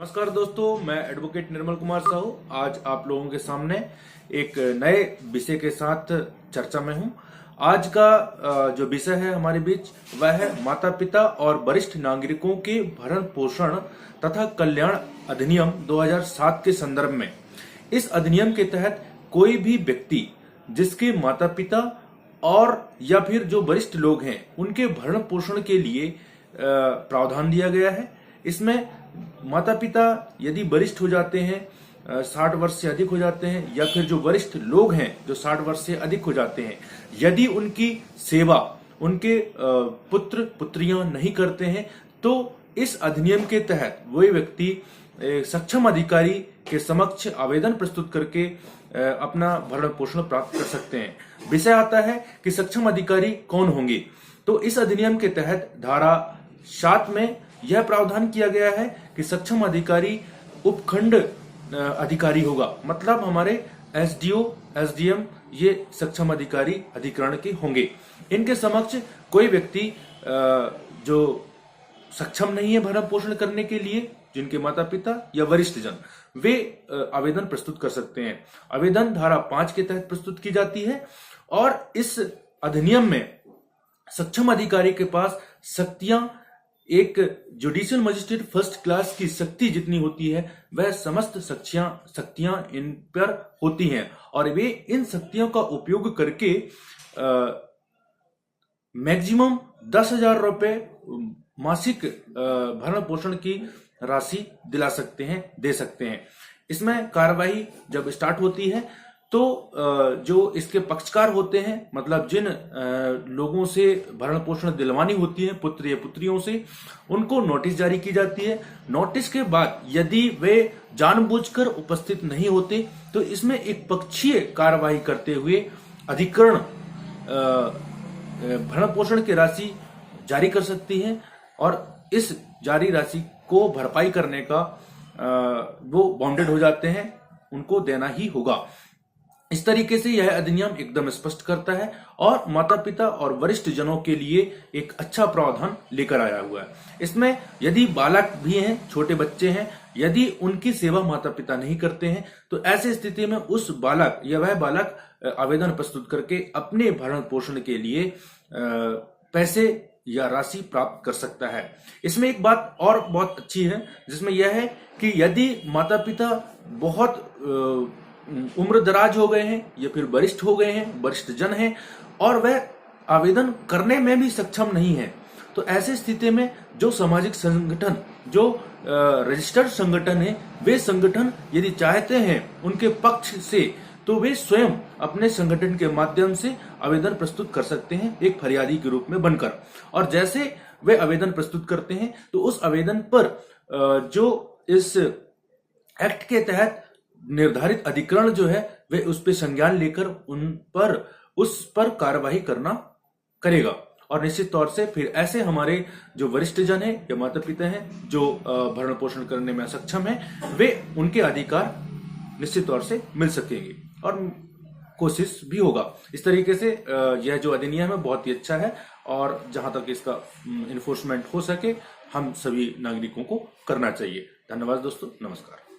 नमस्कार दोस्तों, मैं एडवोकेट निर्मल कुमार साहू आज आप लोगों के सामने एक नए विषय के साथ चर्चा में हूं। आज का जो विषय है हमारे बीच वह है माता पिता और वरिष्ठ नागरिकों के भरण पोषण तथा कल्याण अधिनियम 2007 के संदर्भ में। इस अधिनियम के तहत कोई भी व्यक्ति जिसके माता पिता और या फिर जो वरिष्ठ लोग हैं उनके भरण पोषण के लिए प्रावधान दिया गया है। इसमें माता पिता यदि वरिष्ठ हो जाते हैं, 60 वर्ष से अधिक हो जाते हैं, या फिर जो वरिष्ठ लोग हैं जो 60 वर्ष से अधिक हो जाते हैं, यदि उनकी सेवा उनके पुत्र पुत्रियां नहीं करते हैं तो इस अधिनियम के तहत वही व्यक्ति सक्षम अधिकारी के समक्ष आवेदन प्रस्तुत करके अपना भरण पोषण प्राप्त कर सकते हैं। विषय आता है कि सक्षम अधिकारी कौन होंगे। तो इस अधिनियम के तहत धारा 7 में यह प्रावधान किया गया है कि सक्षम अधिकारी उपखंड अधिकारी होगा, मतलब हमारे एसडीओ एसडीएम ये सक्षम अधिकारी अधिकरण के होंगे। इनके समक्ष कोई व्यक्ति जो सक्षम नहीं है भरण पोषण करने के लिए, जिनके माता पिता या वरिष्ठ जन, वे आवेदन प्रस्तुत कर सकते हैं। आवेदन धारा 5 के तहत प्रस्तुत की जाती है और इस अधिनियम में सक्षम अधिकारी के पास शक्तियां, एक जुडिशियल मजिस्ट्रेट फर्स्ट क्लास की शक्ति जितनी होती है वह समस्त शक्तियां इन पर होती हैं और वे इन शक्तियों का उपयोग करके मैक्सिमम 10,000 रुपए मासिक भरण पोषण की राशि दिला सकते हैं, दे सकते हैं। इसमें कार्यवाही जब स्टार्ट होती है तो जो इसके पक्षकार होते हैं, मतलब जिन लोगों से भरण पोषण दिलवानी होती है पुत्र या पुत्रियों से, उनको नोटिस जारी की जाती है। नोटिस के बाद यदि वे जानबूझकर उपस्थित नहीं होते तो इसमें एक पक्षीय कार्यवाही करते हुए अधिकरण भरण पोषण की राशि जारी कर सकती है और इस जारी राशि को भरपाई करने का वो बाउंडेड हो जाते हैं, उनको देना ही होगा। इस तरीके से यह अधिनियम एकदम स्पष्ट करता है और माता पिता और वरिष्ठ जनों के लिए एक अच्छा प्रावधान लेकर आया हुआ है। इसमें यदि बालक भी हैं, छोटे बच्चे हैं, यदि उनकी सेवा माता पिता नहीं करते हैं तो ऐसी स्थिति में उस बालक या वह बालक आवेदन प्रस्तुत करके अपने भरण पोषण के लिए पैसे या राशि प्राप्त कर सकता है। इसमें एक बात और बहुत अच्छी है जिसमें यह है कि यदि माता पिता बहुत उम्र दराज हो गए हैं या फिर वरिष्ठ हो गए हैं, वरिष्ठ जन हैं, और वह आवेदन करने में भी सक्षम नहीं है, तो ऐसी स्थिति में जो सामाजिक संगठन, जो रजिस्टर्ड संगठन है, वे संगठन यदि चाहते हैं उनके पक्ष से तो वे स्वयं अपने संगठन के माध्यम से आवेदन प्रस्तुत कर सकते हैं एक फरियादी के रूप में बनकर। और जैसे वे आवेदन प्रस्तुत करते हैं तो उस आवेदन पर जो इस एक्ट के तहत निर्धारित अधिकरण जो है वे उस पर संज्ञान लेकर उस पर कार्यवाही करेगा। और निश्चित तौर से फिर ऐसे हमारे जो वरिष्ठ जन हैं या माता पिता हैं जो भरण पोषण करने में सक्षम हैं, वे उनके अधिकार निश्चित तौर से मिल सकेंगे और कोशिश भी होगा। इस तरीके से यह जो अधिनियम है बहुत ही अच्छा है और जहां तक इसका इन्फोर्समेंट हो सके हम सभी नागरिकों को करना चाहिए। धन्यवाद दोस्तों, नमस्कार।